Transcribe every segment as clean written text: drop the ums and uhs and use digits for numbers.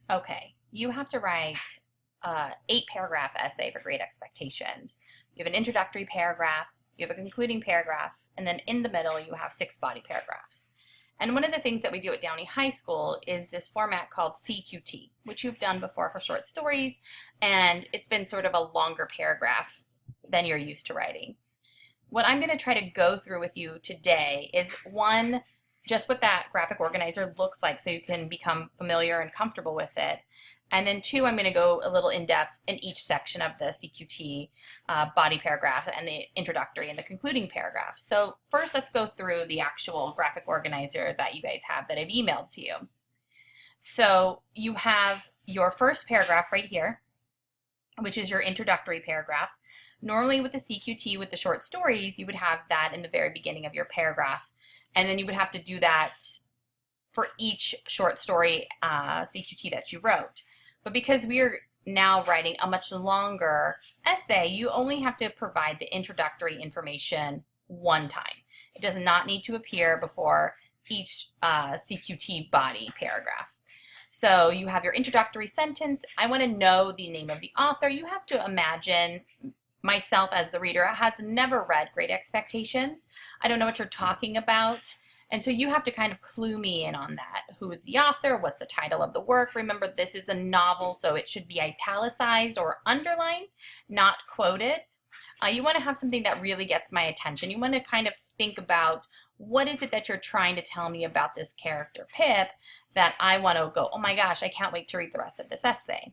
Okay, you have to write 8 paragraph essay for Great Expectations. You have an introductory paragraph, you have a concluding paragraph, and then in the middle you have 6 body paragraphs. And one of the things that we do at Downey High School is this format called CQT, which you've done before for short stories, and it's been sort of a longer paragraph than you're used to writing. What I'm going to try to go through with you today is one, just what that graphic organizer looks like so you can become familiar and comfortable with it. And then 2, I'm going to go a little in depth in each section of the CQT body paragraph and the introductory and the concluding paragraph. So first, let's go through the actual graphic organizer that you guys have that I've emailed to you. So you have your first paragraph right here, which is your introductory paragraph. Normally with the CQT, with the short stories, you would have that in the very beginning of your paragraph. And then you would have to do that for each short story CQT that you wrote. But because we are now writing a much longer essay, you only have to provide the introductory information one time. It does not need to appear before each CQT body paragraph. So you have your introductory sentence. I want to know the name of the author. You have to imagine myself as the reader has never read Great Expectations. I don't know what you're talking about. And so you have to kind of clue me in on that. Who is the author? What's the title of the work? Remember, this is a novel, so it should be italicized or underlined, not quoted. You want to have something that really gets my attention. You want to kind of think about what is it that you're trying to tell me about this character, Pip, that I want to go, oh my gosh, I can't wait to read the rest of this essay.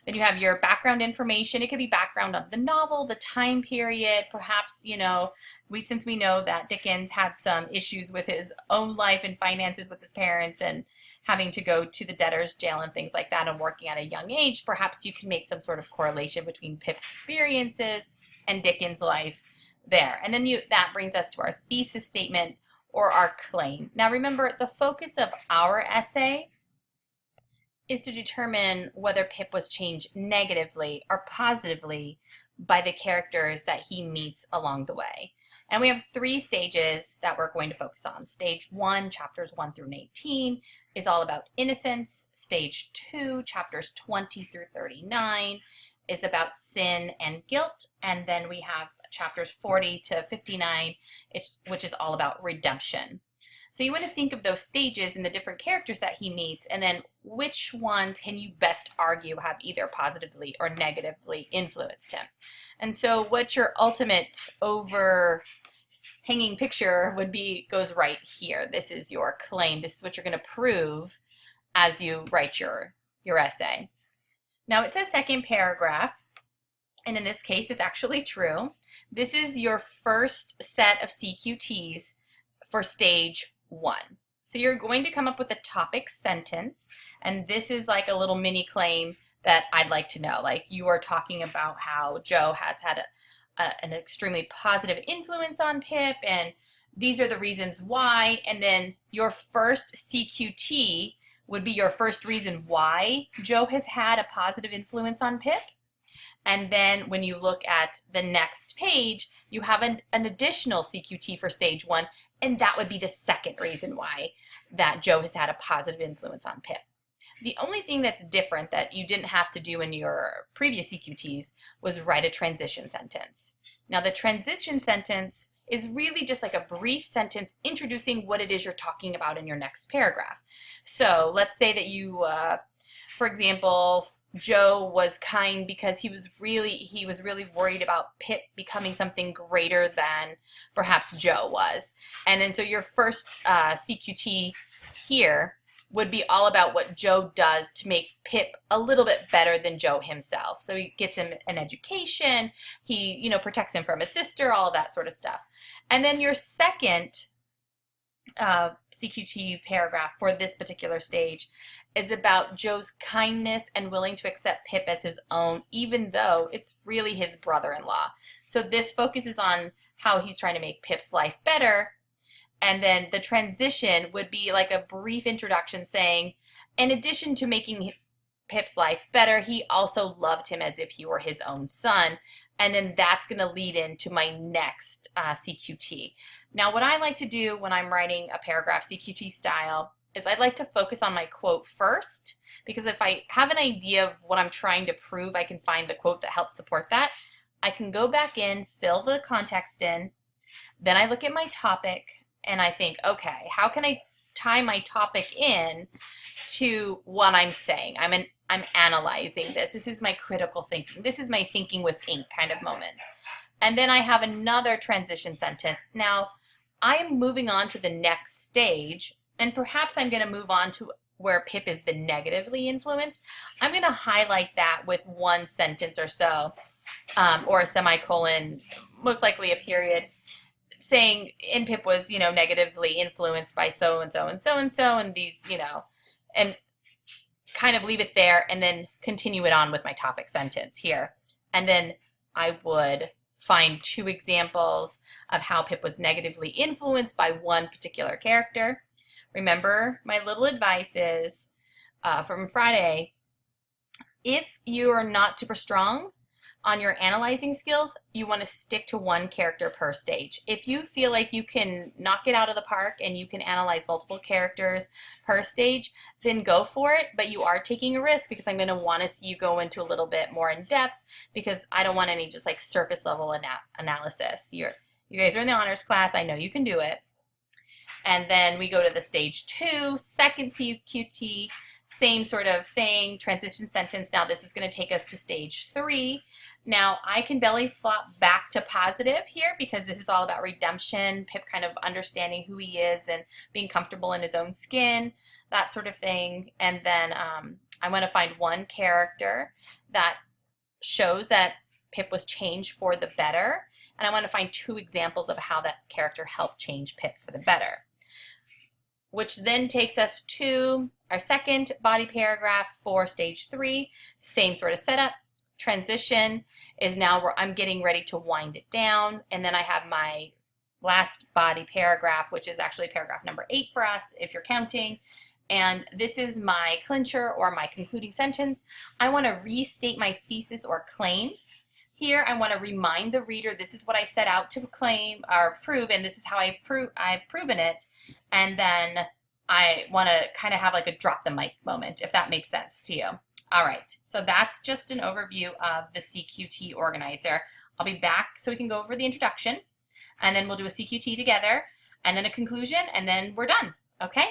Then you have your background information. It could be background of the novel, the time period, perhaps, since we know that Dickens had some issues with his own life and finances with his parents and having to go to the debtor's jail and things like that and working at a young age, perhaps you can make some sort of correlation between Pip's experiences and Dickens' life there. And then that brings us to our thesis statement or our claim. Now remember, the focus of our essay is to determine whether Pip was changed negatively or positively by the characters that he meets along the way. And we have 3 stages that we're going to focus on. Stage 1, chapters 1 through 19, is all about innocence. Stage 2, chapters 20 through 39, is about sin and guilt. And then we have chapters 40 to 59, which is all about redemption. So you want to think of those stages and the different characters that he meets, and then which ones can you best argue have either positively or negatively influenced him. And so what your ultimate overhanging picture would be goes right here. This is your claim. This is what you're going to prove as you write your essay. Now it says second paragraph, and in this case it's actually true. This is your first set of CQTs for stage 1. So you're going to come up with a topic sentence, and this is like a little mini claim that I'd like to know. Like, you are talking about how Joe has had an extremely positive influence on Pip, and these are the reasons why. And then your first CQT would be your first reason why Joe has had a positive influence on Pip. And then when you look at the next page, you have an additional CQT for stage 1, and that would be the second reason why that Joe has had a positive influence on Pip. The only thing that's different that you didn't have to do in your previous CQTs was write a transition sentence. Now the transition sentence is really just like a brief sentence introducing what it is you're talking about in your next paragraph. So let's say that you, for example, Joe was kind because he was really worried about Pip becoming something greater than perhaps Joe was. And then so your first CQT here would be all about what Joe does to make Pip a little bit better than Joe himself. So he gets him an education, he, protects him from his sister, all of that sort of stuff. And then your second CQT paragraph for this particular stage is about Joe's kindness and willing to accept Pip as his own, even though it's really his brother-in-law. So this focuses on how he's trying to make Pip's life better. And then the transition would be like a brief introduction saying, in addition to making Pip's life better, he also loved him as if he were his own son. And then that's going to lead into my next CQT. Now, what I like to do when I'm writing a paragraph CQT style is I'd like to focus on my quote first, because if I have an idea of what I'm trying to prove, I can find the quote that helps support that. I can go back in, fill the context in, then I look at my topic and I think, okay, how can I tie my topic in to what I'm saying? I'm analyzing this. This is my critical thinking. This is my thinking with ink kind of moment. And then I have another transition sentence. Now, I am moving on to the next stage, and perhaps I'm going to move on to where Pip has been negatively influenced. I'm going to highlight that with one sentence or so, or a semicolon, most likely a period, saying in Pip was, negatively influenced by so and so and so and so, and these, and kind of leave it there and then continue it on with my topic sentence here. And then I would find 2 examples of how Pip was negatively influenced by one particular character. Remember, my little advice is from Friday, if you are not super strong on your analyzing skills, you want to stick to one character per stage. If you feel like you can knock it out of the park and you can analyze multiple characters per stage, then go for it, but you are taking a risk, because I'm going to want to see you go into a little bit more in depth, because I don't want any just like surface level analysis. You guys are in the honors class. I know you can do it. And then we go to the stage 2, second CQT, same sort of thing, transition sentence. Now this is going to take us to stage 3. Now I can belly flop back to positive here, because this is all about redemption, Pip kind of understanding who he is and being comfortable in his own skin, that sort of thing. And then I want to find one character that shows that Pip was changed for the better, and I want to find 2 examples of how that character helped change Pip for the better. Which then takes us to our second body paragraph for stage 3. Same sort of setup. Transition is now where I'm getting ready to wind it down. And then I have my last body paragraph, which is actually paragraph number 8 for us, if you're counting. And this is my clincher or my concluding sentence. I want to restate my thesis or claim. Here, I want to remind the reader, this is what I set out to claim or prove, and this is how I've proven it. And then I want to kind of have like a drop the mic moment, if that makes sense to you. All right, so that's just an overview of the CQT organizer. I'll be back so we can go over the introduction, and then we'll do a CQT together, and then a conclusion, and then we're done, okay?